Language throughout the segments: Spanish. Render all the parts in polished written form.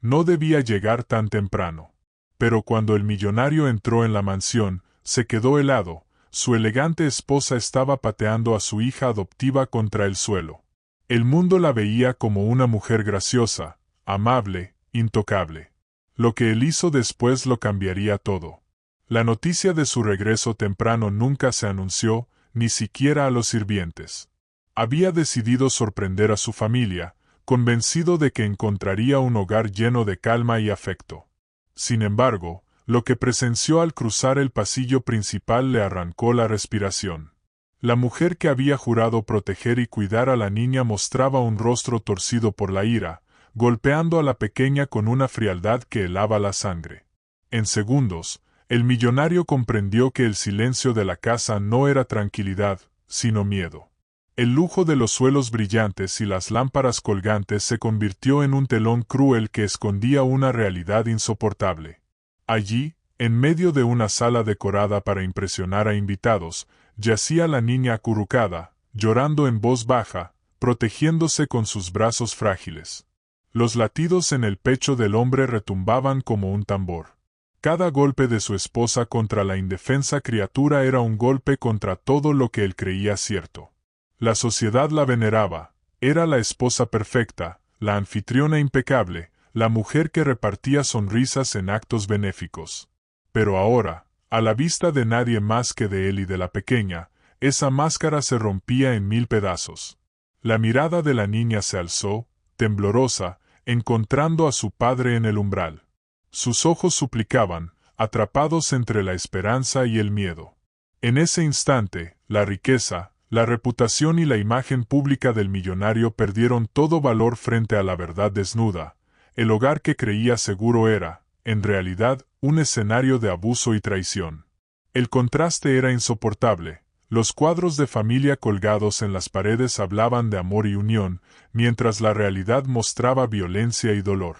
No debía llegar tan temprano. Pero cuando el millonario entró en la mansión, se quedó helado. Su elegante esposa estaba pateando a su hija adoptiva contra el suelo. El mundo la veía como una mujer graciosa, amable, intocable. Lo que él hizo después lo cambiaría todo. La noticia de su regreso temprano nunca se anunció, ni siquiera a los sirvientes. Había decidido sorprender a su familia, convencido de que encontraría un hogar lleno de calma y afecto. Sin embargo, lo que presenció al cruzar el pasillo principal le arrancó la respiración. La mujer que había jurado proteger y cuidar a la niña mostraba un rostro torcido por la ira, golpeando a la pequeña con una frialdad que helaba la sangre. En segundos, el millonario comprendió que el silencio de la casa no era tranquilidad, sino miedo. El lujo de los suelos brillantes y las lámparas colgantes se convirtió en un telón cruel que escondía una realidad insoportable. Allí, en medio de una sala decorada para impresionar a invitados, yacía la niña acurrucada, llorando en voz baja, protegiéndose con sus brazos frágiles. Los latidos en el pecho del hombre retumbaban como un tambor. Cada golpe de su esposa contra la indefensa criatura era un golpe contra todo lo que él creía cierto. La sociedad la veneraba, era la esposa perfecta, la anfitriona impecable, la mujer que repartía sonrisas en actos benéficos. Pero ahora, a la vista de nadie más que de él y de la pequeña, esa máscara se rompía en 1000 pedazos. La mirada de la niña se alzó, temblorosa, encontrando a su padre en el umbral. Sus ojos suplicaban, atrapados entre la esperanza y el miedo. En ese instante, la riqueza, la reputación y la imagen pública del millonario perdieron todo valor frente a la verdad desnuda. El hogar que creía seguro era, en realidad, un escenario de abuso y traición. El contraste era insoportable. Los cuadros de familia colgados en las paredes hablaban de amor y unión, mientras la realidad mostraba violencia y dolor.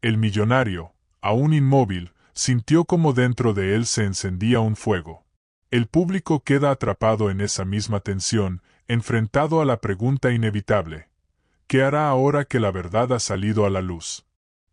El millonario, aún inmóvil, sintió como dentro de él se encendía un fuego. El público queda atrapado en esa misma tensión, enfrentado a la pregunta inevitable: ¿qué hará ahora que la verdad ha salido a la luz?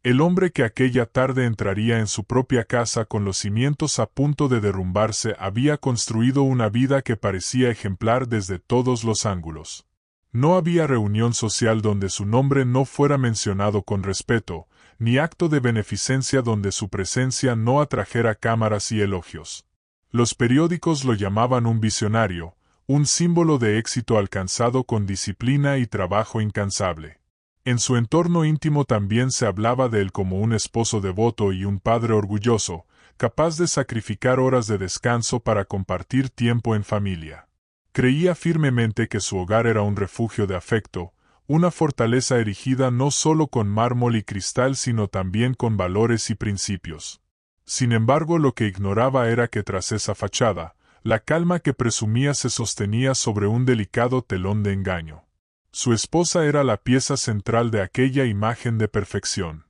El hombre que aquella tarde entraría en su propia casa con los cimientos a punto de derrumbarse había construido una vida que parecía ejemplar desde todos los ángulos. No había reunión social donde su nombre no fuera mencionado con respeto, ni acto de beneficencia donde su presencia no atrajera cámaras y elogios. Los periódicos lo llamaban un visionario, un símbolo de éxito alcanzado con disciplina y trabajo incansable. En su entorno íntimo también se hablaba de él como un esposo devoto y un padre orgulloso, capaz de sacrificar horas de descanso para compartir tiempo en familia. Creía firmemente que su hogar era un refugio de afecto, una fortaleza erigida no solo con mármol y cristal sino también con valores y principios. Sin embargo, lo que ignoraba era que tras esa fachada, la calma que presumía se sostenía sobre un delicado telón de engaño. Su esposa era la pieza central de aquella imagen de perfección.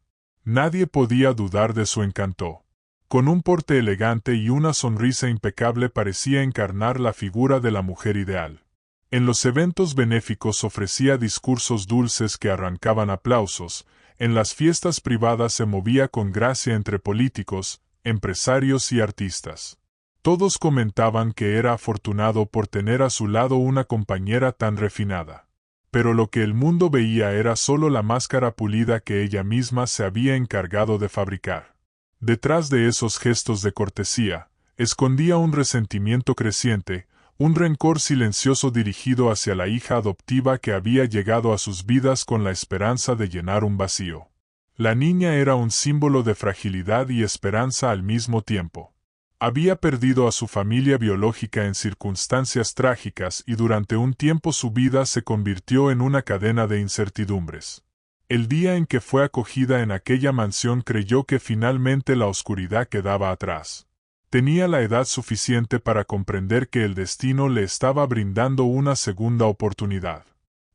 Nadie podía dudar de su encanto. Con un porte elegante y una sonrisa impecable parecía encarnar la figura de la mujer ideal. En los eventos benéficos ofrecía discursos dulces que arrancaban aplausos, en las fiestas privadas se movía con gracia entre políticos, empresarios y artistas. Todos comentaban que era afortunado por tener a su lado una compañera tan refinada. Pero lo que el mundo veía era solo la máscara pulida que ella misma se había encargado de fabricar. Detrás de esos gestos de cortesía, escondía un resentimiento creciente, un rencor silencioso dirigido hacia la hija adoptiva que había llegado a sus vidas con la esperanza de llenar un vacío. La niña era un símbolo de fragilidad y esperanza al mismo tiempo. Había perdido a su familia biológica en circunstancias trágicas y durante un tiempo su vida se convirtió en una cadena de incertidumbres. El día en que fue acogida en aquella mansión creyó que finalmente la oscuridad quedaba atrás. Tenía la edad suficiente para comprender que el destino le estaba brindando una segunda oportunidad.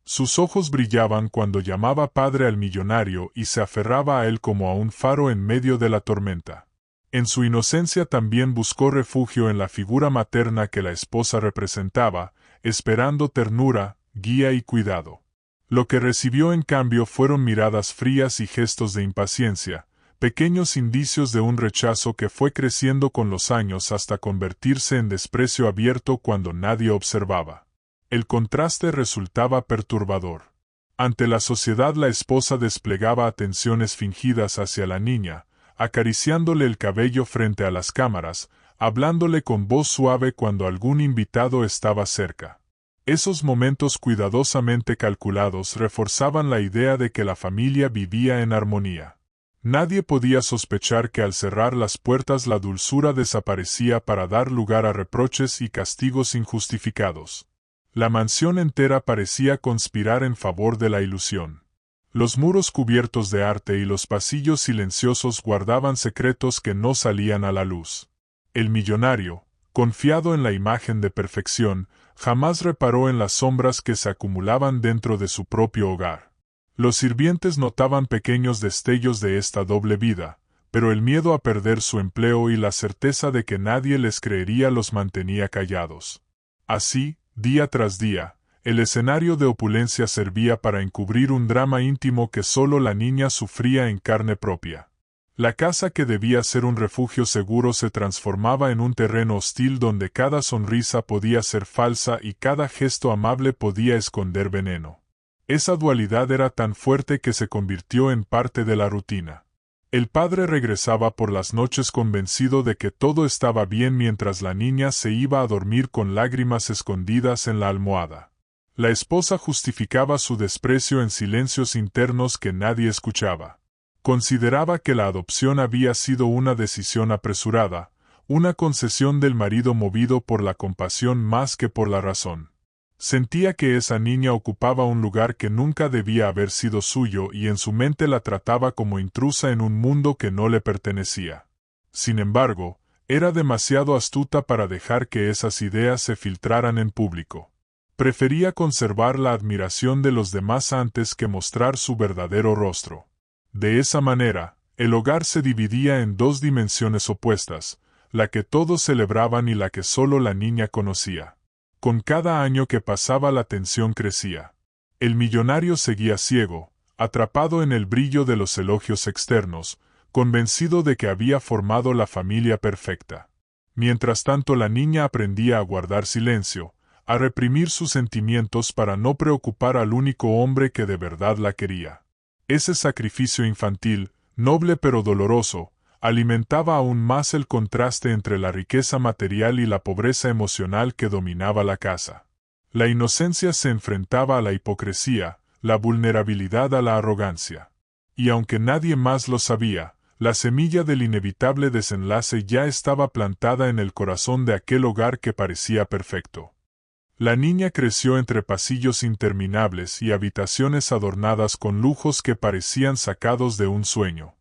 Sus ojos brillaban cuando llamaba padre al millonario y se aferraba a él como a un faro en medio de la tormenta. En su inocencia también buscó refugio en la figura materna que la esposa representaba, esperando ternura, guía y cuidado. Lo que recibió en cambio fueron miradas frías y gestos de impaciencia, pequeños indicios de un rechazo que fue creciendo con los años hasta convertirse en desprecio abierto cuando nadie observaba. El contraste resultaba perturbador. Ante la sociedad la esposa desplegaba atenciones fingidas hacia la niña, acariciándole el cabello frente a las cámaras, hablándole con voz suave cuando algún invitado estaba cerca. Esos momentos cuidadosamente calculados reforzaban la idea de que la familia vivía en armonía. Nadie podía sospechar que al cerrar las puertas la dulzura desaparecía para dar lugar a reproches y castigos injustificados. La mansión entera parecía conspirar en favor de la ilusión. Los muros cubiertos de arte y los pasillos silenciosos guardaban secretos que no salían a la luz. El millonario, confiado en la imagen de perfección, jamás reparó en las sombras que se acumulaban dentro de su propio hogar. Los sirvientes notaban pequeños destellos de esta doble vida, pero el miedo a perder su empleo y la certeza de que nadie les creería los mantenía callados. Así, día tras día, el escenario de opulencia servía para encubrir un drama íntimo que solo la niña sufría en carne propia. La casa que debía ser un refugio seguro se transformaba en un terreno hostil donde cada sonrisa podía ser falsa y cada gesto amable podía esconder veneno. Esa dualidad era tan fuerte que se convirtió en parte de la rutina. El padre regresaba por las noches convencido de que todo estaba bien mientras la niña se iba a dormir con lágrimas escondidas en la almohada. La esposa justificaba su desprecio en silencios internos que nadie escuchaba. Consideraba que la adopción había sido una decisión apresurada, una concesión del marido movido por la compasión más que por la razón. Sentía que esa niña ocupaba un lugar que nunca debía haber sido suyo y en su mente la trataba como intrusa en un mundo que no le pertenecía. Sin embargo, era demasiado astuta para dejar que esas ideas se filtraran en público. Prefería conservar la admiración de los demás antes que mostrar su verdadero rostro. De esa manera, el hogar se dividía en dos dimensiones opuestas, la que todos celebraban y la que solo la niña conocía. Con cada año que pasaba la tensión crecía. El millonario seguía ciego, atrapado en el brillo de los elogios externos, convencido de que había formado la familia perfecta. Mientras tanto la niña aprendía a guardar silencio, a reprimir sus sentimientos para no preocupar al único hombre que de verdad la quería. Ese sacrificio infantil, noble pero doloroso, alimentaba aún más el contraste entre la riqueza material y la pobreza emocional que dominaba la casa. La inocencia se enfrentaba a la hipocresía, la vulnerabilidad a la arrogancia. Y aunque nadie más lo sabía, la semilla del inevitable desenlace ya estaba plantada en el corazón de aquel hogar que parecía perfecto. La niña creció entre pasillos interminables y habitaciones adornadas con lujos que parecían sacados de un sueño.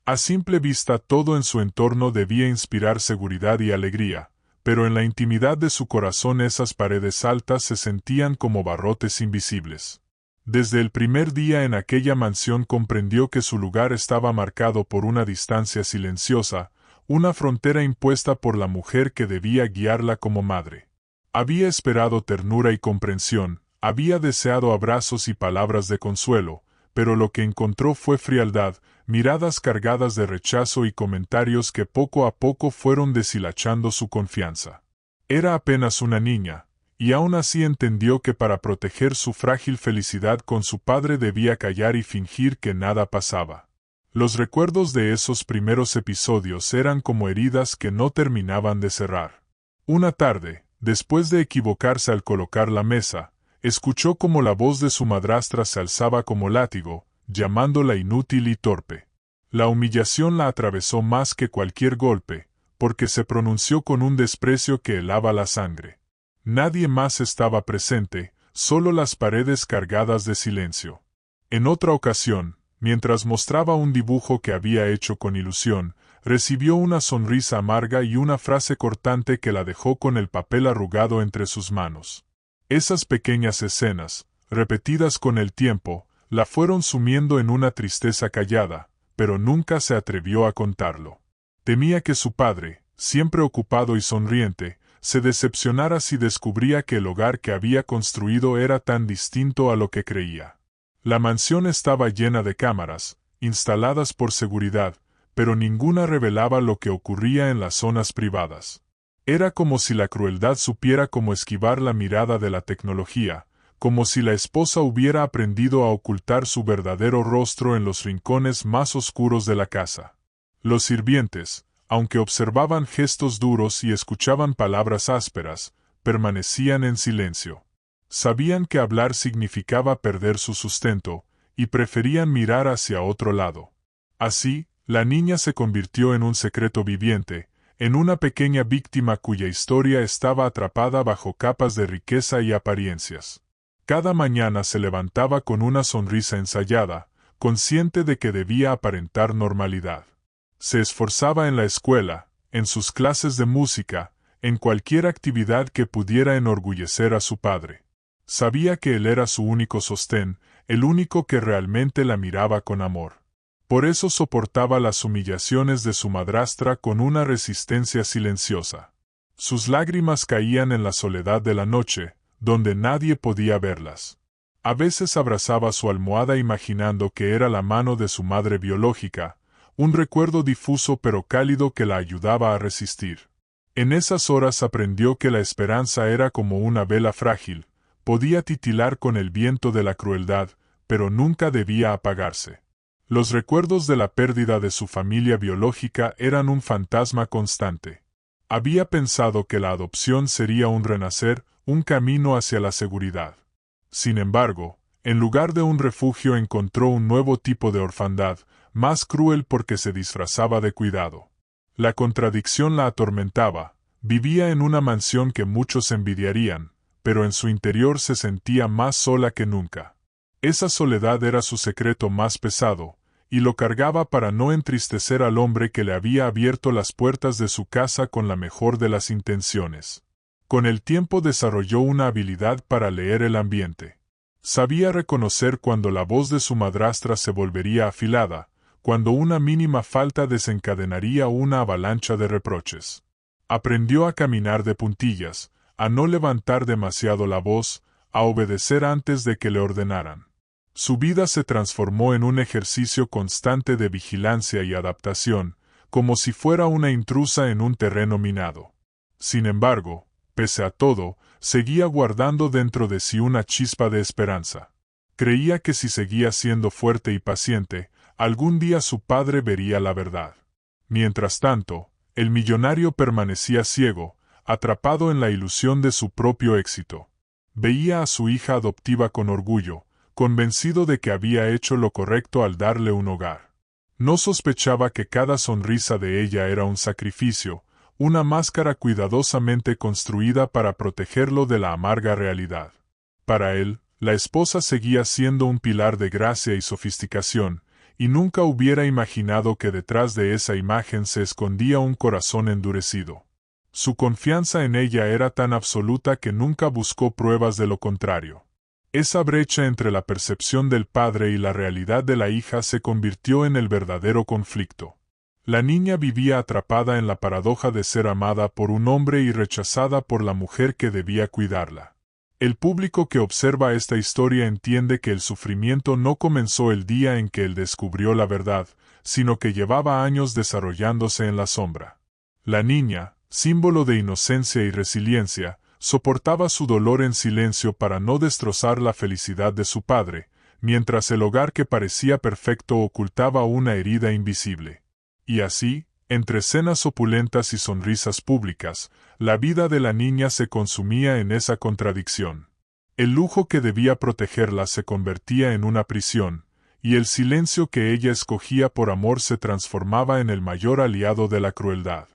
A simple vista todo en su entorno debía inspirar seguridad y alegría, pero en la intimidad de su corazón esas paredes altas se sentían como barrotes invisibles. Desde el primer día en aquella mansión comprendió que su lugar estaba marcado por una distancia silenciosa, una frontera impuesta por la mujer que debía guiarla como madre. Había esperado ternura y comprensión, había deseado abrazos y palabras de consuelo, pero lo que encontró fue frialdad, miradas cargadas de rechazo y comentarios que poco a poco fueron deshilachando su confianza. Era apenas una niña, y aún así entendió que para proteger su frágil felicidad con su padre debía callar y fingir que nada pasaba. Los recuerdos de esos primeros episodios eran como heridas que no terminaban de cerrar. Una tarde, después de equivocarse al colocar la mesa, escuchó como la voz de su madrastra se alzaba como látigo, llamándola inútil y torpe. La humillación la atravesó más que cualquier golpe, porque se pronunció con un desprecio que helaba la sangre. Nadie más estaba presente, solo las paredes cargadas de silencio. En otra ocasión, mientras mostraba un dibujo que había hecho con ilusión, recibió una sonrisa amarga y una frase cortante que la dejó con el papel arrugado entre sus manos. Esas pequeñas escenas, repetidas con el tiempo, la fueron sumiendo en una tristeza callada, pero nunca se atrevió a contarlo. Temía que su padre, siempre ocupado y sonriente, se decepcionara si descubría que el hogar que había construido era tan distinto a lo que creía. La mansión estaba llena de cámaras, instaladas por seguridad, pero ninguna revelaba lo que ocurría en las zonas privadas. Era como si la crueldad supiera cómo esquivar la mirada de la tecnología, como si la esposa hubiera aprendido a ocultar su verdadero rostro en los rincones más oscuros de la casa. Los sirvientes, aunque observaban gestos duros y escuchaban palabras ásperas, permanecían en silencio. Sabían que hablar significaba perder su sustento, y preferían mirar hacia otro lado. Así, la niña se convirtió en un secreto viviente, en una pequeña víctima cuya historia estaba atrapada bajo capas de riqueza y apariencias. Cada mañana se levantaba con una sonrisa ensayada, consciente de que debía aparentar normalidad. Se esforzaba en la escuela, en sus clases de música, en cualquier actividad que pudiera enorgullecer a su padre. Sabía que él era su único sostén, el único que realmente la miraba con amor. Por eso soportaba las humillaciones de su madrastra con una resistencia silenciosa. Sus lágrimas caían en la soledad de la noche, donde nadie podía verlas. A veces abrazaba su almohada imaginando que era la mano de su madre biológica, un recuerdo difuso pero cálido que la ayudaba a resistir. En esas horas aprendió que la esperanza era como una vela frágil, podía titilar con el viento de la crueldad, pero nunca debía apagarse. Los recuerdos de la pérdida de su familia biológica eran un fantasma constante. Había pensado que la adopción sería un renacer, un camino hacia la seguridad. Sin embargo, en lugar de un refugio encontró un nuevo tipo de orfandad, más cruel porque se disfrazaba de cuidado. La contradicción la atormentaba. Vivía en una mansión que muchos envidiarían, pero en su interior se sentía más sola que nunca. Esa soledad era su secreto más pesado, y lo cargaba para no entristecer al hombre que le había abierto las puertas de su casa con la mejor de las intenciones. Con el tiempo desarrolló una habilidad para leer el ambiente. Sabía reconocer cuando la voz de su madrastra se volvería afilada, cuando una mínima falta desencadenaría una avalancha de reproches. Aprendió a caminar de puntillas, a no levantar demasiado la voz, a obedecer antes de que le ordenaran. Su vida se transformó en un ejercicio constante de vigilancia y adaptación, como si fuera una intrusa en un terreno minado. Sin embargo, pese a todo, seguía guardando dentro de sí una chispa de esperanza. Creía que si seguía siendo fuerte y paciente, algún día su padre vería la verdad. Mientras tanto, el millonario permanecía ciego, atrapado en la ilusión de su propio éxito. Veía a su hija adoptiva con orgullo, convencido de que había hecho lo correcto al darle un hogar. No sospechaba que cada sonrisa de ella era un sacrificio, una máscara cuidadosamente construida para protegerlo de la amarga realidad. Para él, la esposa seguía siendo un pilar de gracia y sofisticación, y nunca hubiera imaginado que detrás de esa imagen se escondía un corazón endurecido. Su confianza en ella era tan absoluta que nunca buscó pruebas de lo contrario. Esa brecha entre la percepción del padre y la realidad de la hija se convirtió en el verdadero conflicto. La niña vivía atrapada en la paradoja de ser amada por un hombre y rechazada por la mujer que debía cuidarla. El público que observa esta historia entiende que el sufrimiento no comenzó el día en que él descubrió la verdad, sino que llevaba años desarrollándose en la sombra. La niña, símbolo de inocencia y resiliencia, soportaba su dolor en silencio para no destrozar la felicidad de su padre, mientras el hogar que parecía perfecto ocultaba una herida invisible. Y así, entre cenas opulentas y sonrisas públicas, la vida de la niña se consumía en esa contradicción. El lujo que debía protegerla se convertía en una prisión, y el silencio que ella escogía por amor se transformaba en el mayor aliado de la crueldad.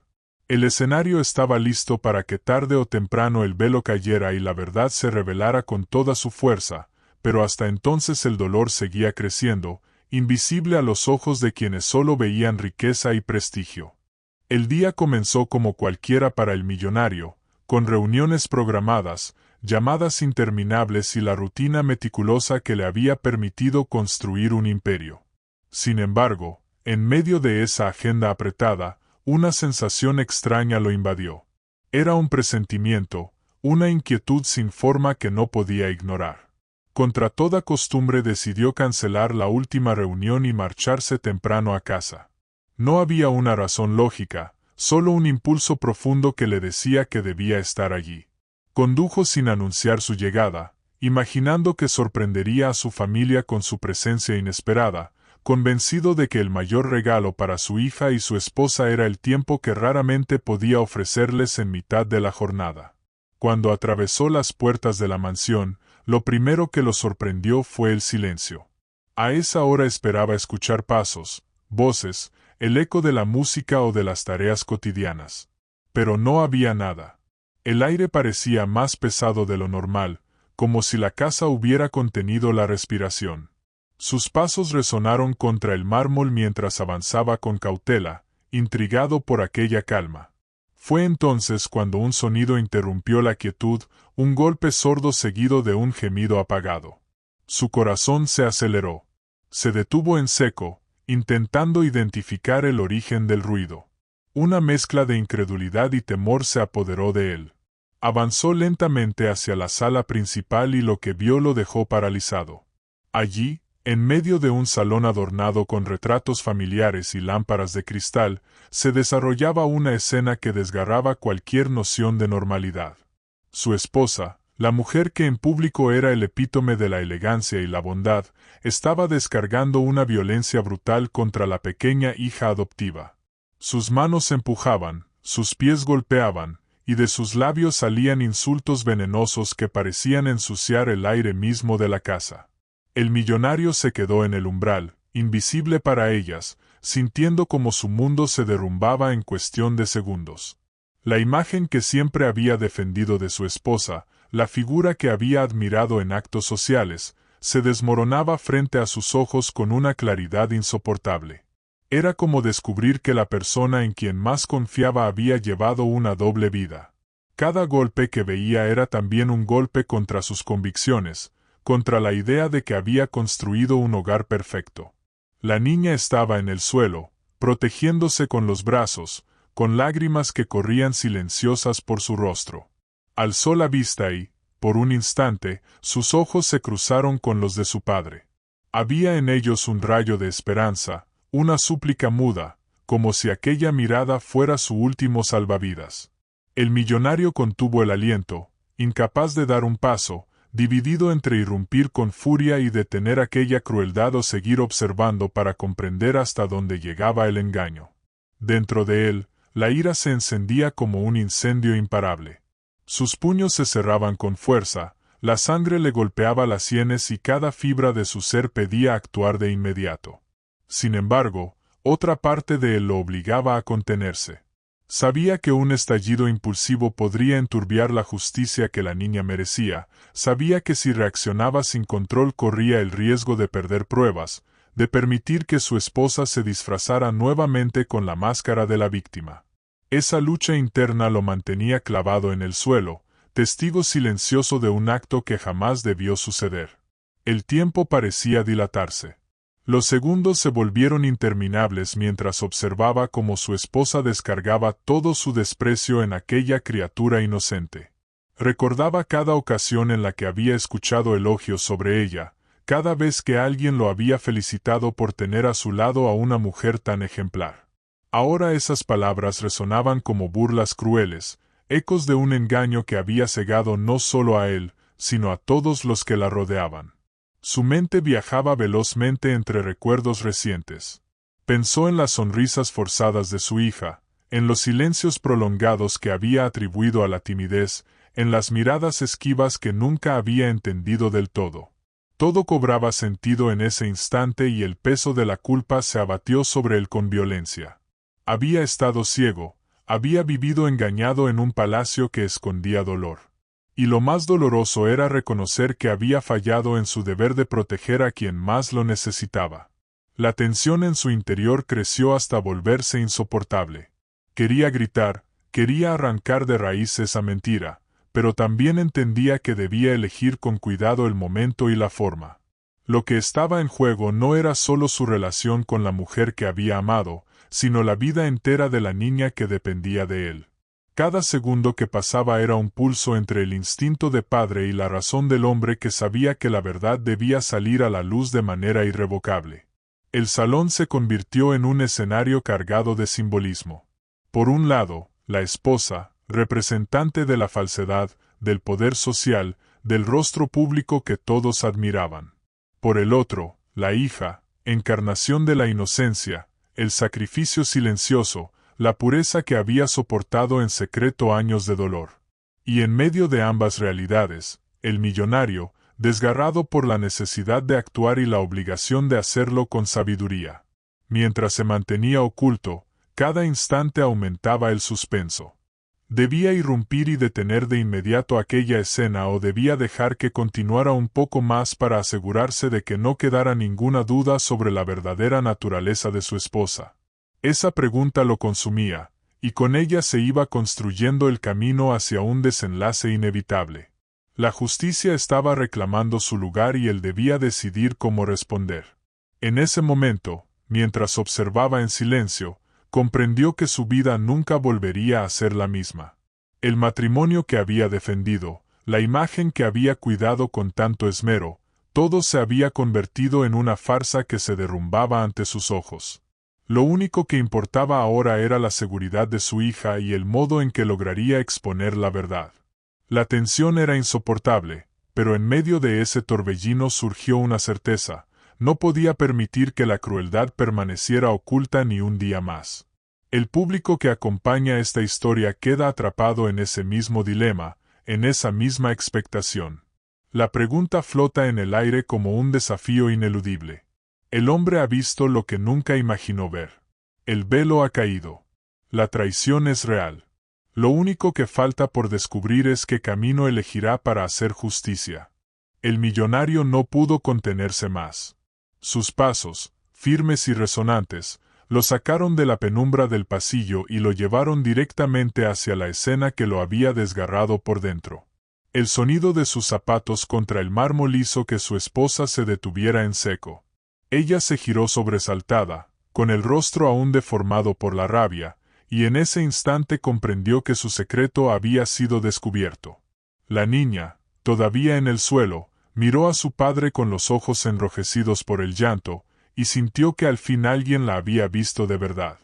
El escenario estaba listo para que tarde o temprano el velo cayera y la verdad se revelara con toda su fuerza, pero hasta entonces el dolor seguía creciendo, invisible a los ojos de quienes solo veían riqueza y prestigio. El día comenzó como cualquiera para el millonario, con reuniones programadas, llamadas interminables y la rutina meticulosa que le había permitido construir un imperio. Sin embargo, en medio de esa agenda apretada, una sensación extraña lo invadió. Era un presentimiento, una inquietud sin forma que no podía ignorar. Contra toda costumbre decidió cancelar la última reunión y marcharse temprano a casa. No había una razón lógica, solo un impulso profundo que le decía que debía estar allí. Condujo sin anunciar su llegada, imaginando que sorprendería a su familia con su presencia inesperada, convencido de que el mayor regalo para su hija y su esposa era el tiempo que raramente podía ofrecerles en mitad de la jornada. Cuando atravesó las puertas de la mansión, lo primero que lo sorprendió fue el silencio. A esa hora esperaba escuchar pasos, voces, el eco de la música o de las tareas cotidianas. Pero no había nada. El aire parecía más pesado de lo normal, como si la casa hubiera contenido la respiración. Sus pasos resonaron contra el mármol mientras avanzaba con cautela, intrigado por aquella calma. Fue entonces cuando un sonido interrumpió la quietud, un golpe sordo seguido de un gemido apagado. Su corazón se aceleró. Se detuvo en seco, intentando identificar el origen del ruido. Una mezcla de incredulidad y temor se apoderó de él. Avanzó lentamente hacia la sala principal y lo que vio lo dejó paralizado. Allí, en medio de un salón adornado con retratos familiares y lámparas de cristal, se desarrollaba una escena que desgarraba cualquier noción de normalidad. Su esposa, la mujer que en público era el epítome de la elegancia y la bondad, estaba descargando una violencia brutal contra la pequeña hija adoptiva. Sus manos empujaban, sus pies golpeaban, y de sus labios salían insultos venenosos que parecían ensuciar el aire mismo de la casa. El millonario se quedó en el umbral, invisible para ellas, sintiendo como su mundo se derrumbaba en cuestión de segundos. La imagen que siempre había defendido de su esposa, la figura que había admirado en actos sociales, se desmoronaba frente a sus ojos con una claridad insoportable. Era como descubrir que la persona en quien más confiaba había llevado una doble vida. Cada golpe que veía era también un golpe contra sus convicciones, contra la idea de que había construido un hogar perfecto. La niña estaba en el suelo, protegiéndose con los brazos, con lágrimas que corrían silenciosas por su rostro. Alzó la vista y, por un instante, sus ojos se cruzaron con los de su padre. Había en ellos un rayo de esperanza, una súplica muda, como si aquella mirada fuera su último salvavidas. El millonario contuvo el aliento, incapaz de dar un paso, dividido entre irrumpir con furia y detener aquella crueldad o seguir observando para comprender hasta dónde llegaba el engaño. Dentro de él, la ira se encendía como un incendio imparable. Sus puños se cerraban con fuerza, la sangre le golpeaba las sienes y cada fibra de su ser pedía actuar de inmediato. Sin embargo, otra parte de él lo obligaba a contenerse. Sabía que un estallido impulsivo podría enturbiar la justicia que la niña merecía, sabía que si reaccionaba sin control corría el riesgo de perder pruebas, de permitir que su esposa se disfrazara nuevamente con la máscara de la víctima. Esa lucha interna lo mantenía clavado en el suelo, testigo silencioso de un acto que jamás debió suceder. El tiempo parecía dilatarse. Los segundos se volvieron interminables mientras observaba cómo su esposa descargaba todo su desprecio en aquella criatura inocente. Recordaba cada ocasión en la que había escuchado elogios sobre ella, cada vez que alguien lo había felicitado por tener a su lado a una mujer tan ejemplar. Ahora esas palabras resonaban como burlas crueles, ecos de un engaño que había cegado no solo a él, sino a todos los que la rodeaban. Su mente viajaba velozmente entre recuerdos recientes. Pensó en las sonrisas forzadas de su hija, en los silencios prolongados que había atribuido a la timidez, en las miradas esquivas que nunca había entendido del todo. Todo cobraba sentido en ese instante y el peso de la culpa se abatió sobre él con violencia. Había estado ciego, había vivido engañado en un palacio que escondía dolor. Y lo más doloroso era reconocer que había fallado en su deber de proteger a quien más lo necesitaba. La tensión en su interior creció hasta volverse insoportable. Quería gritar, quería arrancar de raíz esa mentira, pero también entendía que debía elegir con cuidado el momento y la forma. Lo que estaba en juego no era solo su relación con la mujer que había amado, sino la vida entera de la niña que dependía de él. Cada segundo que pasaba era un pulso entre el instinto de padre y la razón del hombre que sabía que la verdad debía salir a la luz de manera irrevocable. El salón se convirtió en un escenario cargado de simbolismo. Por un lado, la esposa, representante de la falsedad, del poder social, del rostro público que todos admiraban. Por el otro, la hija, encarnación de la inocencia, el sacrificio silencioso, la pureza que había soportado en secreto años de dolor. Y en medio de ambas realidades, el millonario, desgarrado por la necesidad de actuar y la obligación de hacerlo con sabiduría. Mientras se mantenía oculto, cada instante aumentaba el suspenso. ¿Debía irrumpir y detener de inmediato aquella escena o debía dejar que continuara un poco más para asegurarse de que no quedara ninguna duda sobre la verdadera naturaleza de su esposa? Esa pregunta lo consumía, y con ella se iba construyendo el camino hacia un desenlace inevitable. La justicia estaba reclamando su lugar y él debía decidir cómo responder. En ese momento, mientras observaba en silencio, comprendió que su vida nunca volvería a ser la misma. El matrimonio que había defendido, la imagen que había cuidado con tanto esmero, todo se había convertido en una farsa que se derrumbaba ante sus ojos. Lo único que importaba ahora era la seguridad de su hija y el modo en que lograría exponer la verdad. La tensión era insoportable, pero en medio de ese torbellino surgió una certeza: no podía permitir que la crueldad permaneciera oculta ni un día más. El público que acompaña esta historia queda atrapado en ese mismo dilema, en esa misma expectación. La pregunta flota en el aire como un desafío ineludible. El hombre ha visto lo que nunca imaginó ver. El velo ha caído. La traición es real. Lo único que falta por descubrir es qué camino elegirá para hacer justicia. El millonario no pudo contenerse más. Sus pasos, firmes y resonantes, lo sacaron de la penumbra del pasillo y lo llevaron directamente hacia la escena que lo había desgarrado por dentro. El sonido de sus zapatos contra el mármol hizo que su esposa se detuviera en seco. Ella se giró sobresaltada, con el rostro aún deformado por la rabia, y en ese instante comprendió que su secreto había sido descubierto. La niña, todavía en el suelo, miró a su padre con los ojos enrojecidos por el llanto, y sintió que al fin alguien la había visto de verdad.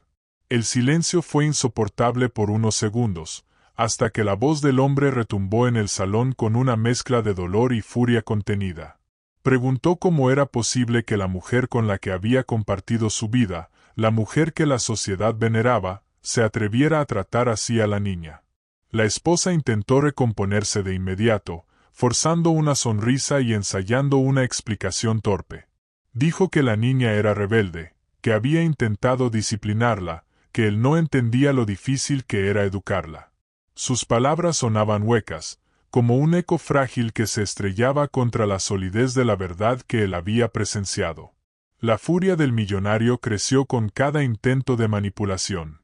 El silencio fue insoportable por unos segundos, hasta que la voz del hombre retumbó en el salón con una mezcla de dolor y furia contenida. Preguntó cómo era posible que la mujer con la que había compartido su vida, la mujer que la sociedad veneraba, se atreviera a tratar así a la niña. La esposa intentó recomponerse de inmediato, forzando una sonrisa y ensayando una explicación torpe. Dijo que la niña era rebelde, que había intentado disciplinarla, que él no entendía lo difícil que era educarla. Sus palabras sonaban huecas, como un eco frágil que se estrellaba contra la solidez de la verdad que él había presenciado. La furia del millonario creció con cada intento de manipulación.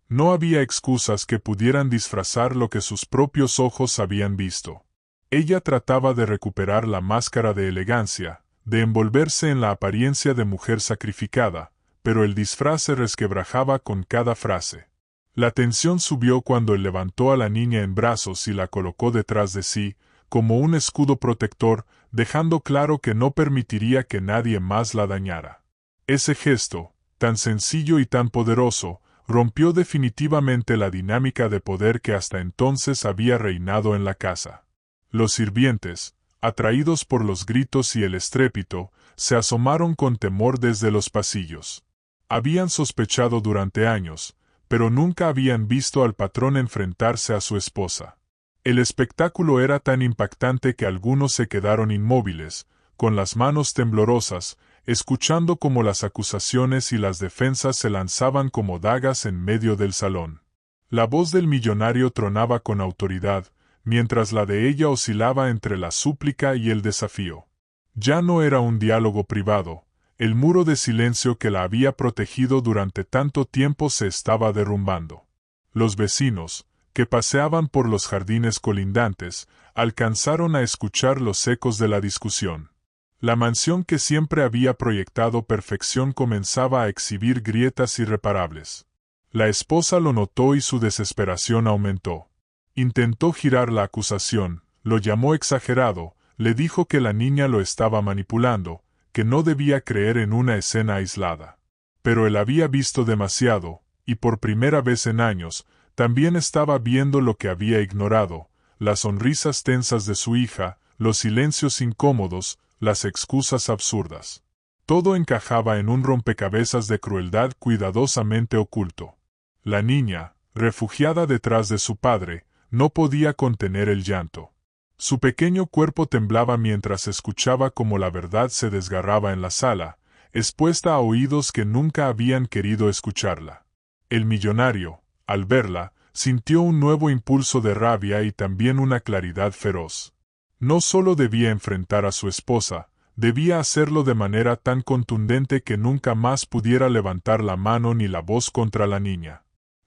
No había excusas que pudieran disfrazar lo que sus propios ojos habían visto. Ella trataba de recuperar la máscara de elegancia, de envolverse en la apariencia de mujer sacrificada, pero el disfraz se resquebrajaba con cada frase. La tensión subió cuando él levantó a la niña en brazos y la colocó detrás de sí, como un escudo protector, dejando claro que no permitiría que nadie más la dañara. Ese gesto, tan sencillo y tan poderoso, rompió definitivamente la dinámica de poder que hasta entonces había reinado en la casa. Los sirvientes, atraídos por los gritos y el estrépito, se asomaron con temor desde los pasillos. Habían sospechado durante años, pero nunca habían visto al patrón enfrentarse a su esposa. El espectáculo era tan impactante que algunos se quedaron inmóviles, con las manos temblorosas, escuchando cómo las acusaciones y las defensas se lanzaban como dagas en medio del salón. La voz del millonario tronaba con autoridad, mientras la de ella oscilaba entre la súplica y el desafío. Ya no era un diálogo privado. El muro de silencio que la había protegido durante tanto tiempo se estaba derrumbando. Los vecinos, que paseaban por los jardines colindantes, alcanzaron a escuchar los ecos de la discusión. La mansión que siempre había proyectado perfección comenzaba a exhibir grietas irreparables. La esposa lo notó y su desesperación aumentó. Intentó girar la acusación, lo llamó exagerado, le dijo que la niña lo estaba manipulando, que no debía creer en una escena aislada. Pero él había visto demasiado, y por primera vez en años, también estaba viendo lo que había ignorado, las sonrisas tensas de su hija, los silencios incómodos, las excusas absurdas. Todo encajaba en un rompecabezas de crueldad cuidadosamente oculto. La niña, refugiada detrás de su padre, no podía contener el llanto. Su pequeño cuerpo temblaba mientras escuchaba cómo la verdad se desgarraba en la sala, expuesta a oídos que nunca habían querido escucharla. El millonario, al verla, sintió un nuevo impulso de rabia y también una claridad feroz. No solo debía enfrentar a su esposa, debía hacerlo de manera tan contundente que nunca más pudiera levantar la mano ni la voz contra la niña.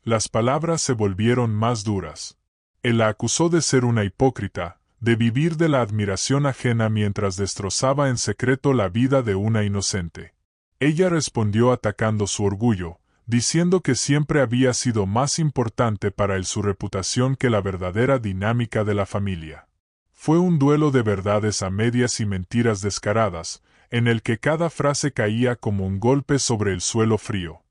Las palabras se volvieron más duras. Él la acusó de ser una hipócrita, de vivir de la admiración ajena mientras destrozaba en secreto la vida de una inocente. Ella respondió atacando su orgullo, diciendo que siempre había sido más importante para él su reputación que la verdadera dinámica de la familia. Fue un duelo de verdades a medias y mentiras descaradas, en el que cada frase caía como un golpe sobre el suelo frío.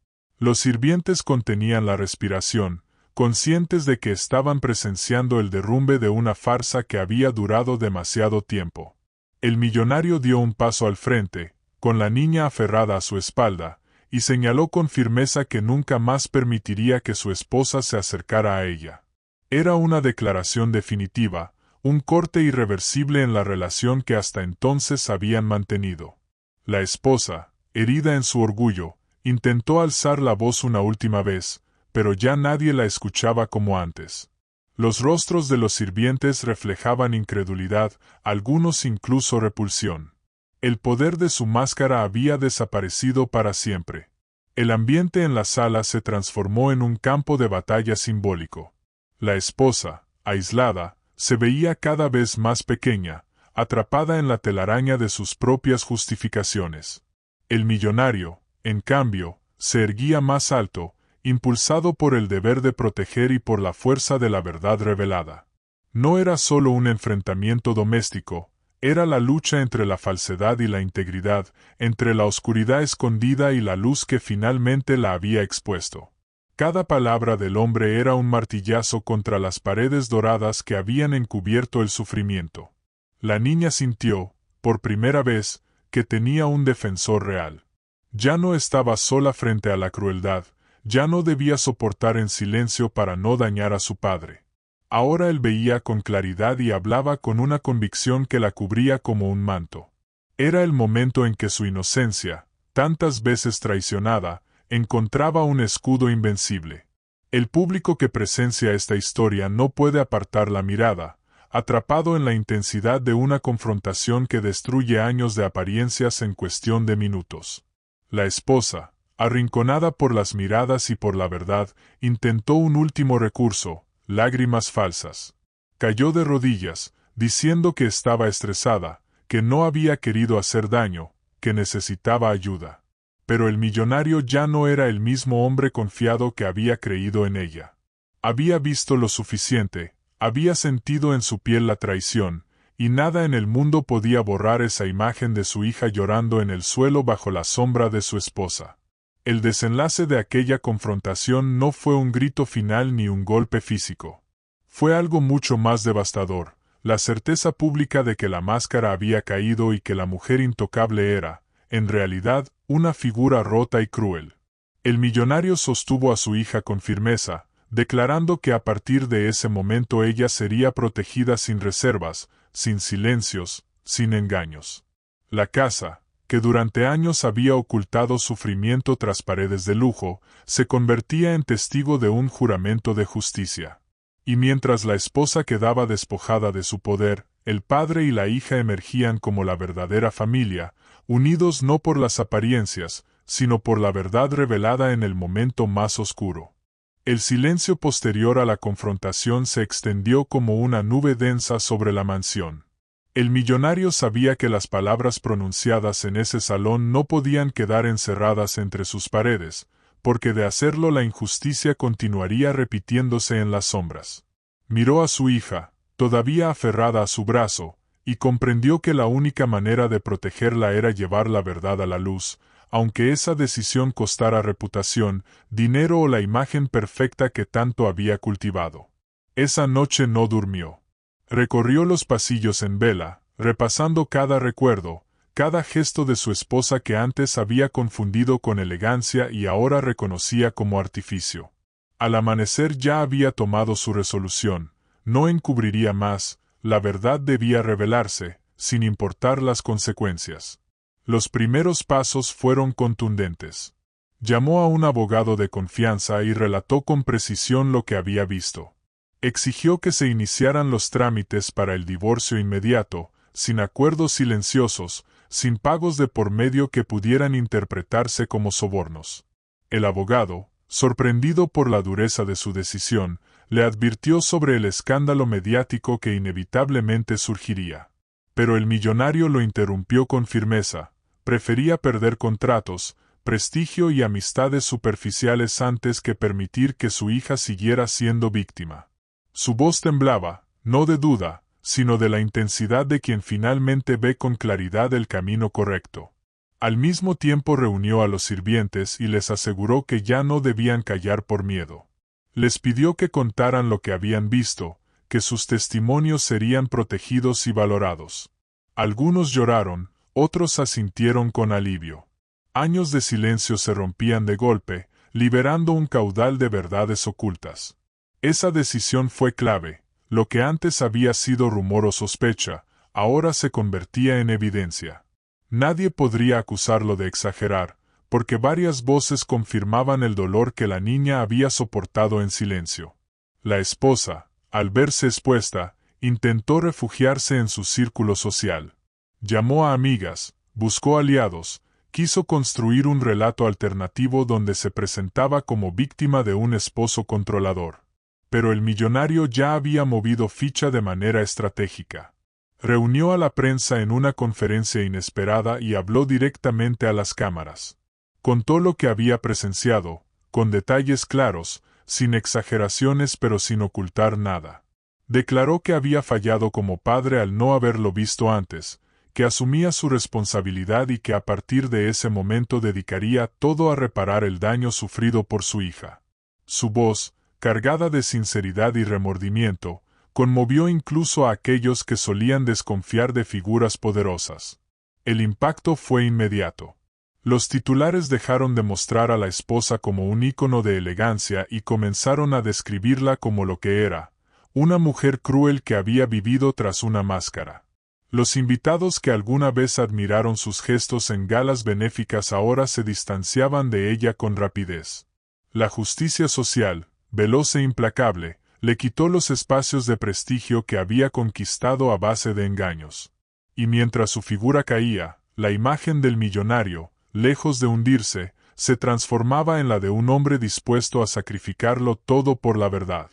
Los sirvientes contenían la respiración, conscientes de que estaban presenciando el derrumbe de una farsa que había durado demasiado tiempo. El millonario dio un paso al frente, con la niña aferrada a su espalda, y señaló con firmeza que nunca más permitiría que su esposa se acercara a ella. Era una declaración definitiva, un corte irreversible en la relación que hasta entonces habían mantenido. La esposa, herida en su orgullo, intentó alzar la voz una última vez, pero ya nadie la escuchaba como antes. Los rostros de los sirvientes reflejaban incredulidad, algunos incluso repulsión. El poder de su máscara había desaparecido para siempre. El ambiente en la sala se transformó en un campo de batalla simbólico. La esposa, aislada, se veía cada vez más pequeña, atrapada en la telaraña de sus propias justificaciones. El millonario, en cambio, se erguía más alto, impulsado por el deber de proteger y por la fuerza de la verdad revelada. No era solo un enfrentamiento doméstico, era la lucha entre la falsedad y la integridad, entre la oscuridad escondida y la luz que finalmente la había expuesto. Cada palabra del hombre era un martillazo contra las paredes doradas que habían encubierto el sufrimiento. La niña sintió, por primera vez, que tenía un defensor real. Ya no estaba sola frente a la crueldad, ya no debía soportar en silencio para no dañar a su padre. Ahora él veía con claridad y hablaba con una convicción que la cubría como un manto. Era el momento en que su inocencia, tantas veces traicionada, encontraba un escudo invencible. El público que presencia esta historia no puede apartar la mirada, atrapado en la intensidad de una confrontación que destruye años de apariencias en cuestión de minutos. La esposa, arrinconada por las miradas y por la verdad, intentó un último recurso, lágrimas falsas. Cayó de rodillas, diciendo que estaba estresada, que no había querido hacer daño, que necesitaba ayuda. Pero el millonario ya no era el mismo hombre confiado que había creído en ella. Había visto lo suficiente, había sentido en su piel la traición, y nada en el mundo podía borrar esa imagen de su hija llorando en el suelo bajo la sombra de su esposa. El desenlace de aquella confrontación no fue un grito final ni un golpe físico. Fue algo mucho más devastador, la certeza pública de que la máscara había caído y que la mujer intocable era, en realidad, una figura rota y cruel. El millonario sostuvo a su hija con firmeza, declarando que a partir de ese momento ella sería protegida sin reservas, sin silencios, sin engaños. La casa, que durante años había ocultado sufrimiento tras paredes de lujo, se convertía en testigo de un juramento de justicia. Y mientras la esposa quedaba despojada de su poder, el padre y la hija emergían como la verdadera familia, unidos no por las apariencias, sino por la verdad revelada en el momento más oscuro. El silencio posterior a la confrontación se extendió como una nube densa sobre la mansión. El millonario sabía que las palabras pronunciadas en ese salón no podían quedar encerradas entre sus paredes, porque de hacerlo la injusticia continuaría repitiéndose en las sombras. Miró a su hija, todavía aferrada a su brazo, y comprendió que la única manera de protegerla era llevar la verdad a la luz, aunque esa decisión costara reputación, dinero o la imagen perfecta que tanto había cultivado. Esa noche no durmió. Recorrió los pasillos en vela, repasando cada recuerdo, cada gesto de su esposa que antes había confundido con elegancia y ahora reconocía como artificio. Al amanecer ya había tomado su resolución, no encubriría más, la verdad debía revelarse, sin importar las consecuencias. Los primeros pasos fueron contundentes. Llamó a un abogado de confianza y relató con precisión lo que había visto. Exigió que se iniciaran los trámites para el divorcio inmediato, sin acuerdos silenciosos, sin pagos de por medio que pudieran interpretarse como sobornos. El abogado, sorprendido por la dureza de su decisión, le advirtió sobre el escándalo mediático que inevitablemente surgiría. Pero el millonario lo interrumpió con firmeza. Prefería perder contratos, prestigio y amistades superficiales antes que permitir que su hija siguiera siendo víctima. Su voz temblaba, no de duda, sino de la intensidad de quien finalmente ve con claridad el camino correcto. Al mismo tiempo reunió a los sirvientes y les aseguró que ya no debían callar por miedo. Les pidió que contaran lo que habían visto, que sus testimonios serían protegidos y valorados. Algunos lloraron, otros asintieron con alivio. Años de silencio se rompían de golpe, liberando un caudal de verdades ocultas. Esa decisión fue clave. Lo que antes había sido rumor o sospecha, ahora se convertía en evidencia. Nadie podría acusarlo de exagerar, porque varias voces confirmaban el dolor que la niña había soportado en silencio. La esposa, al verse expuesta, intentó refugiarse en su círculo social. Llamó a amigas, buscó aliados, quiso construir un relato alternativo donde se presentaba como víctima de un esposo controlador. Pero el millonario ya había movido ficha de manera estratégica. Reunió a la prensa en una conferencia inesperada y habló directamente a las cámaras. Contó lo que había presenciado, con detalles claros, sin exageraciones pero sin ocultar nada. Declaró que había fallado como padre al no haberlo visto antes, que asumía su responsabilidad y que a partir de ese momento dedicaría todo a reparar el daño sufrido por su hija. Su voz, cargada de sinceridad y remordimiento, conmovió incluso a aquellos que solían desconfiar de figuras poderosas. El impacto fue inmediato. Los titulares dejaron de mostrar a la esposa como un ícono de elegancia y comenzaron a describirla como lo que era, una mujer cruel que había vivido tras una máscara. Los invitados que alguna vez admiraron sus gestos en galas benéficas ahora se distanciaban de ella con rapidez. La justicia social, veloz e implacable, le quitó los espacios de prestigio que había conquistado a base de engaños. Y mientras su figura caía, la imagen del millonario, lejos de hundirse, se transformaba en la de un hombre dispuesto a sacrificarlo todo por la verdad.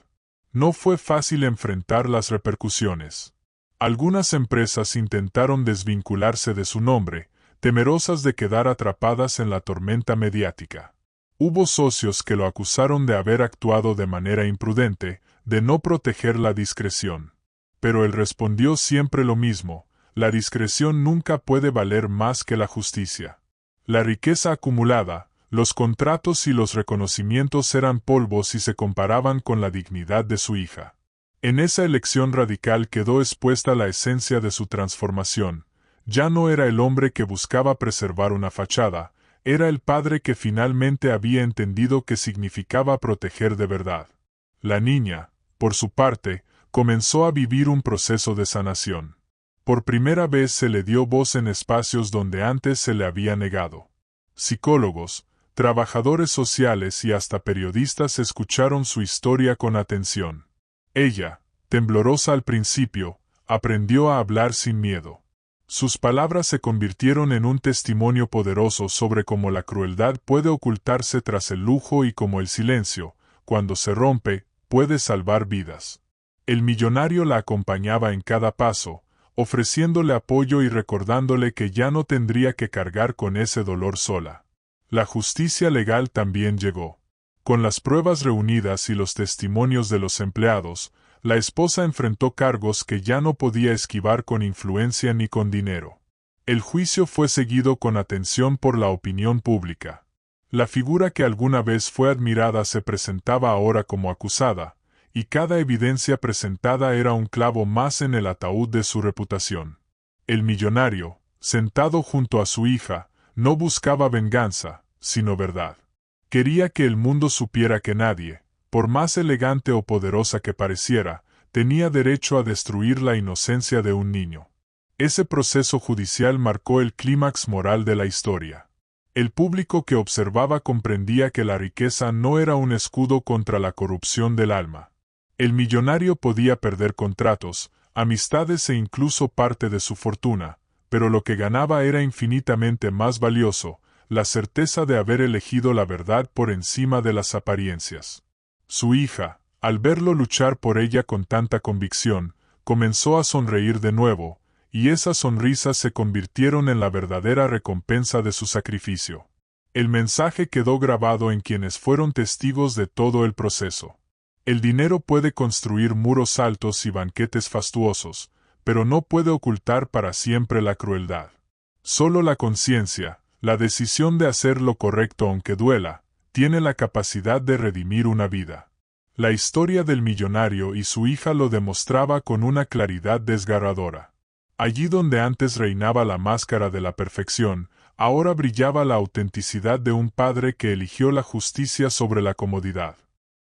No fue fácil enfrentar las repercusiones. Algunas empresas intentaron desvincularse de su nombre, temerosas de quedar atrapadas en la tormenta mediática. Hubo socios que lo acusaron de haber actuado de manera imprudente, de no proteger la discreción. Pero él respondió siempre lo mismo: la discreción nunca puede valer más que la justicia. La riqueza acumulada, los contratos y los reconocimientos eran polvo si se comparaban con la dignidad de su hija. En esa elección radical quedó expuesta la esencia de su transformación. Ya no era el hombre que buscaba preservar una fachada, era el padre que finalmente había entendido qué significaba proteger de verdad. La niña, por su parte, comenzó a vivir un proceso de sanación. Por primera vez se le dio voz en espacios donde antes se le había negado. Psicólogos, trabajadores sociales y hasta periodistas escucharon su historia con atención. Ella, temblorosa al principio, aprendió a hablar sin miedo. Sus palabras se convirtieron en un testimonio poderoso sobre cómo la crueldad puede ocultarse tras el lujo y cómo el silencio, cuando se rompe, puede salvar vidas. El millonario la acompañaba en cada paso, ofreciéndole apoyo y recordándole que ya no tendría que cargar con ese dolor sola. La justicia legal también llegó. Con las pruebas reunidas y los testimonios de los empleados, la esposa enfrentó cargos que ya no podía esquivar con influencia ni con dinero. El juicio fue seguido con atención por la opinión pública. La figura que alguna vez fue admirada se presentaba ahora como acusada, y cada evidencia presentada era un clavo más en el ataúd de su reputación. El millonario, sentado junto a su hija, no buscaba venganza, sino verdad. Quería que el mundo supiera que nadie, por más elegante o poderosa que pareciera, tenía derecho a destruir la inocencia de un niño. Ese proceso judicial marcó el clímax moral de la historia. El público que observaba comprendía que la riqueza no era un escudo contra la corrupción del alma. El millonario podía perder contratos, amistades e incluso parte de su fortuna, pero lo que ganaba era infinitamente más valioso, la certeza de haber elegido la verdad por encima de las apariencias. Su hija, al verlo luchar por ella con tanta convicción, comenzó a sonreír de nuevo, y esas sonrisas se convirtieron en la verdadera recompensa de su sacrificio. El mensaje quedó grabado en quienes fueron testigos de todo el proceso. El dinero puede construir muros altos y banquetes fastuosos, pero no puede ocultar para siempre la crueldad. Solo la conciencia, la decisión de hacer lo correcto aunque duela, tiene la capacidad de redimir una vida. La historia del millonario y su hija lo demostraba con una claridad desgarradora. Allí donde antes reinaba la máscara de la perfección, ahora brillaba la autenticidad de un padre que eligió la justicia sobre la comodidad.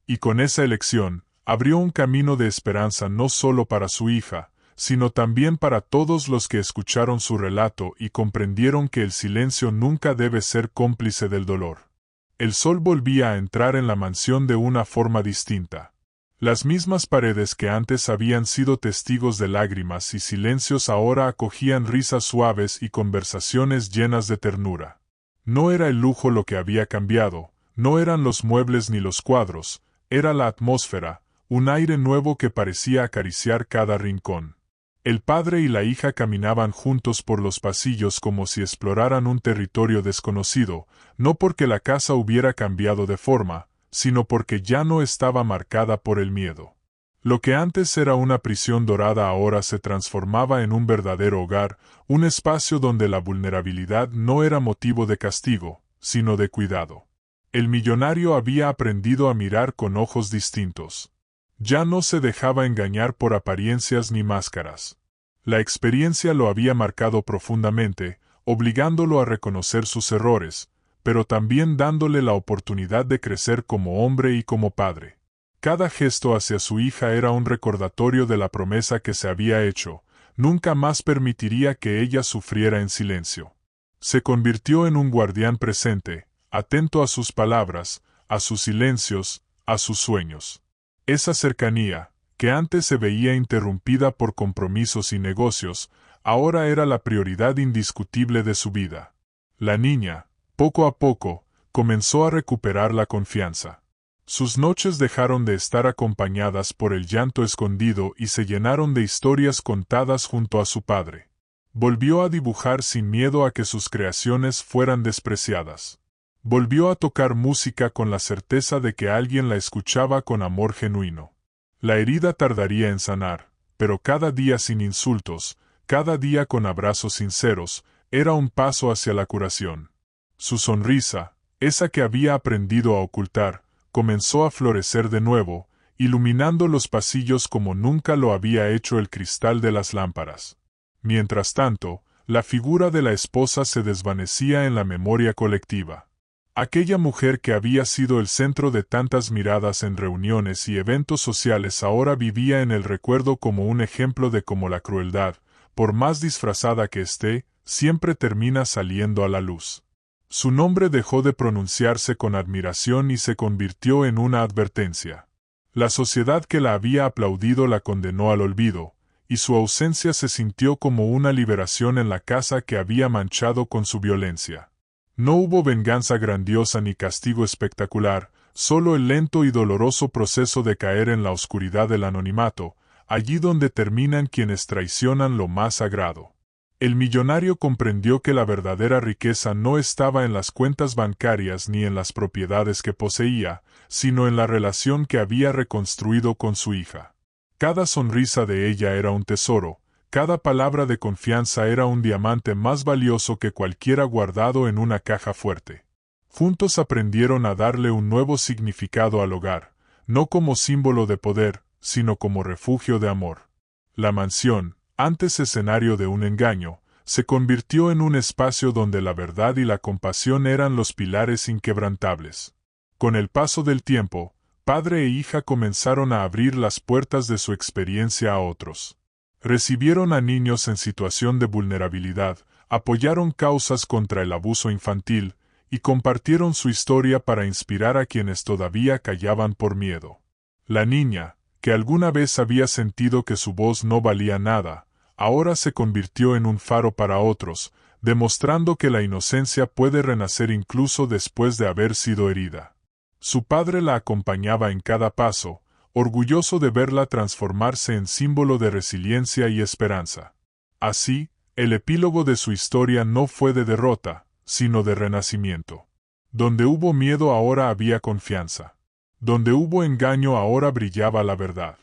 Y con esa elección, abrió un camino de esperanza no solo para su hija, sino también para todos los que escucharon su relato y comprendieron que el silencio nunca debe ser cómplice del dolor. El sol volvía a entrar en la mansión de una forma distinta. Las mismas paredes que antes habían sido testigos de lágrimas y silencios ahora acogían risas suaves y conversaciones llenas de ternura. No era el lujo lo que había cambiado, no eran los muebles ni los cuadros, era la atmósfera, un aire nuevo que parecía acariciar cada rincón. El padre y la hija caminaban juntos por los pasillos como si exploraran un territorio desconocido, no porque la casa hubiera cambiado de forma, sino porque ya no estaba marcada por el miedo. Lo que antes era una prisión dorada ahora se transformaba en un verdadero hogar, un espacio donde la vulnerabilidad no era motivo de castigo, sino de cuidado. El millonario había aprendido a mirar con ojos distintos. Ya no se dejaba engañar por apariencias ni máscaras. La experiencia lo había marcado profundamente, obligándolo a reconocer sus errores, pero también dándole la oportunidad de crecer como hombre y como padre. Cada gesto hacia su hija era un recordatorio de la promesa que se había hecho, nunca más permitiría que ella sufriera en silencio. Se convirtió en un guardián presente, atento a sus palabras, a sus silencios, a sus sueños. Esa cercanía, que antes se veía interrumpida por compromisos y negocios, ahora era la prioridad indiscutible de su vida. La niña, poco a poco, comenzó a recuperar la confianza. Sus noches dejaron de estar acompañadas por el llanto escondido y se llenaron de historias contadas junto a su padre. Volvió a dibujar sin miedo a que sus creaciones fueran despreciadas. Volvió a tocar música con la certeza de que alguien la escuchaba con amor genuino. La herida tardaría en sanar, pero cada día sin insultos, cada día con abrazos sinceros, era un paso hacia la curación. Su sonrisa, esa que había aprendido a ocultar, comenzó a florecer de nuevo, iluminando los pasillos como nunca lo había hecho el cristal de las lámparas. Mientras tanto, la figura de la esposa se desvanecía en la memoria colectiva. Aquella mujer que había sido el centro de tantas miradas en reuniones y eventos sociales ahora vivía en el recuerdo como un ejemplo de cómo la crueldad, por más disfrazada que esté, siempre termina saliendo a la luz. Su nombre dejó de pronunciarse con admiración y se convirtió en una advertencia. La sociedad que la había aplaudido la condenó al olvido, y su ausencia se sintió como una liberación en la casa que había manchado con su violencia. No hubo venganza grandiosa ni castigo espectacular, solo el lento y doloroso proceso de caer en la oscuridad del anonimato, allí donde terminan quienes traicionan lo más sagrado. El millonario comprendió que la verdadera riqueza no estaba en las cuentas bancarias ni en las propiedades que poseía, sino en la relación que había reconstruido con su hija. Cada sonrisa de ella era un tesoro, cada palabra de confianza era un diamante más valioso que cualquiera guardado en una caja fuerte. Juntos aprendieron a darle un nuevo significado al hogar, no como símbolo de poder, sino como refugio de amor. La mansión, antes escenario de un engaño, se convirtió en un espacio donde la verdad y la compasión eran los pilares inquebrantables. Con el paso del tiempo, padre e hija comenzaron a abrir las puertas de su experiencia a otros. Recibieron a niños en situación de vulnerabilidad, apoyaron causas contra el abuso infantil, y compartieron su historia para inspirar a quienes todavía callaban por miedo. La niña, que alguna vez había sentido que su voz no valía nada, ahora se convirtió en un faro para otros, demostrando que la inocencia puede renacer incluso después de haber sido herida. Su padre la acompañaba en cada paso, orgulloso de verla transformarse en símbolo de resiliencia y esperanza. Así, el epílogo de su historia no fue de derrota, sino de renacimiento. Donde hubo miedo ahora había confianza. Donde hubo engaño ahora brillaba la verdad.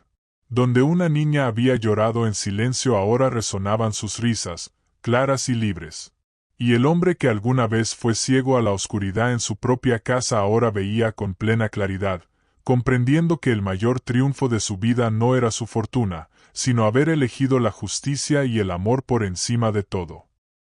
Donde una niña había llorado en silencio ahora resonaban sus risas, claras y libres. Y el hombre que alguna vez fue ciego a la oscuridad en su propia casa ahora veía con plena claridad, comprendiendo que el mayor triunfo de su vida no era su fortuna, sino haber elegido la justicia y el amor por encima de todo.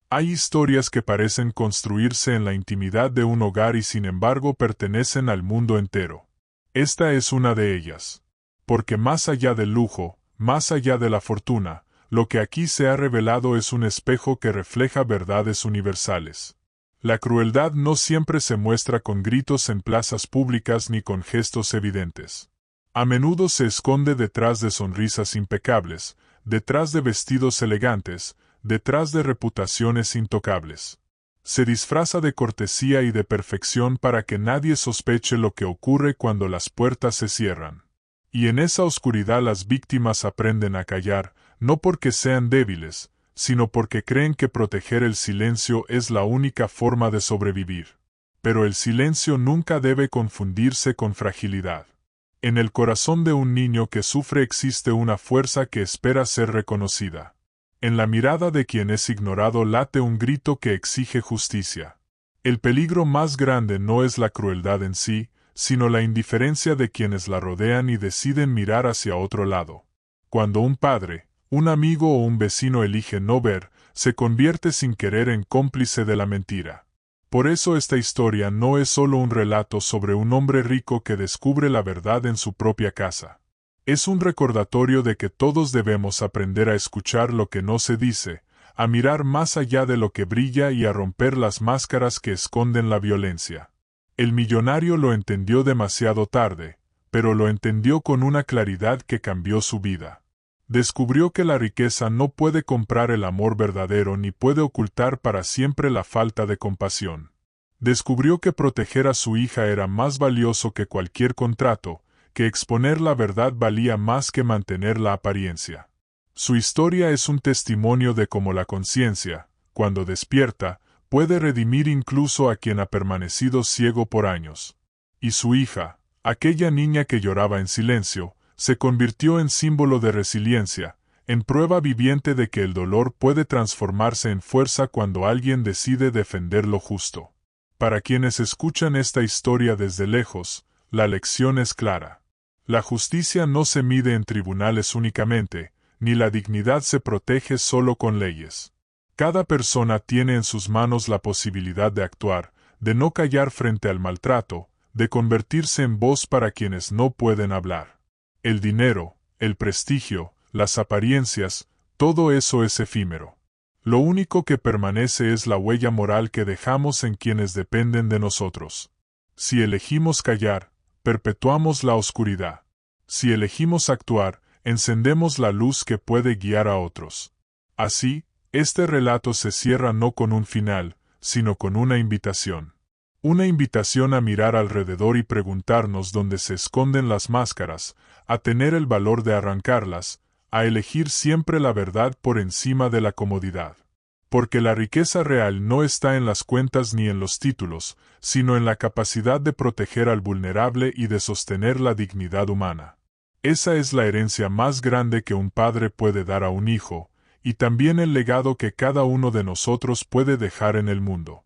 Hay historias que parecen construirse en la intimidad de un hogar y sin embargo pertenecen al mundo entero. Esta es una de ellas. Porque más allá del lujo, más allá de la fortuna, lo que aquí se ha revelado es un espejo que refleja verdades universales. La crueldad no siempre se muestra con gritos en plazas públicas ni con gestos evidentes. A menudo se esconde detrás de sonrisas impecables, detrás de vestidos elegantes, detrás de reputaciones intocables. Se disfraza de cortesía y de perfección para que nadie sospeche lo que ocurre cuando las puertas se cierran. Y en esa oscuridad las víctimas aprenden a callar, no porque sean débiles, sino porque creen que proteger el silencio es la única forma de sobrevivir. Pero el silencio nunca debe confundirse con fragilidad. En el corazón de un niño que sufre existe una fuerza que espera ser reconocida. En la mirada de quien es ignorado late un grito que exige justicia. El peligro más grande no es la crueldad en sí, sino la indiferencia de quienes la rodean y deciden mirar hacia otro lado. Cuando un padre, un amigo o un vecino elige no ver, se convierte sin querer en cómplice de la mentira. Por eso esta historia no es solo un relato sobre un hombre rico que descubre la verdad en su propia casa. Es un recordatorio de que todos debemos aprender a escuchar lo que no se dice, a mirar más allá de lo que brilla y a romper las máscaras que esconden la violencia. El millonario lo entendió demasiado tarde, pero lo entendió con una claridad que cambió su vida. Descubrió que la riqueza no puede comprar el amor verdadero ni puede ocultar para siempre la falta de compasión. Descubrió que proteger a su hija era más valioso que cualquier contrato, que exponer la verdad valía más que mantener la apariencia. Su historia es un testimonio de cómo la conciencia, cuando despierta, puede redimir incluso a quien ha permanecido ciego por años. Y su hija, aquella niña que lloraba en silencio, se convirtió en símbolo de resiliencia, en prueba viviente de que el dolor puede transformarse en fuerza cuando alguien decide defender lo justo. Para quienes escuchan esta historia desde lejos, la lección es clara. La justicia no se mide en tribunales únicamente, ni la dignidad se protege solo con leyes. Cada persona tiene en sus manos la posibilidad de actuar, de no callar frente al maltrato, de convertirse en voz para quienes no pueden hablar. El dinero, el prestigio, las apariencias, todo eso es efímero. Lo único que permanece es la huella moral que dejamos en quienes dependen de nosotros. Si elegimos callar, perpetuamos la oscuridad. Si elegimos actuar, encendemos la luz que puede guiar a otros. Así, este relato se cierra no con un final, sino con una invitación. Una invitación a mirar alrededor y preguntarnos dónde se esconden las máscaras, a tener el valor de arrancarlas, a elegir siempre la verdad por encima de la comodidad. Porque la riqueza real no está en las cuentas ni en los títulos, sino en la capacidad de proteger al vulnerable y de sostener la dignidad humana. Esa es la herencia más grande que un padre puede dar a un hijo, y también el legado que cada uno de nosotros puede dejar en el mundo.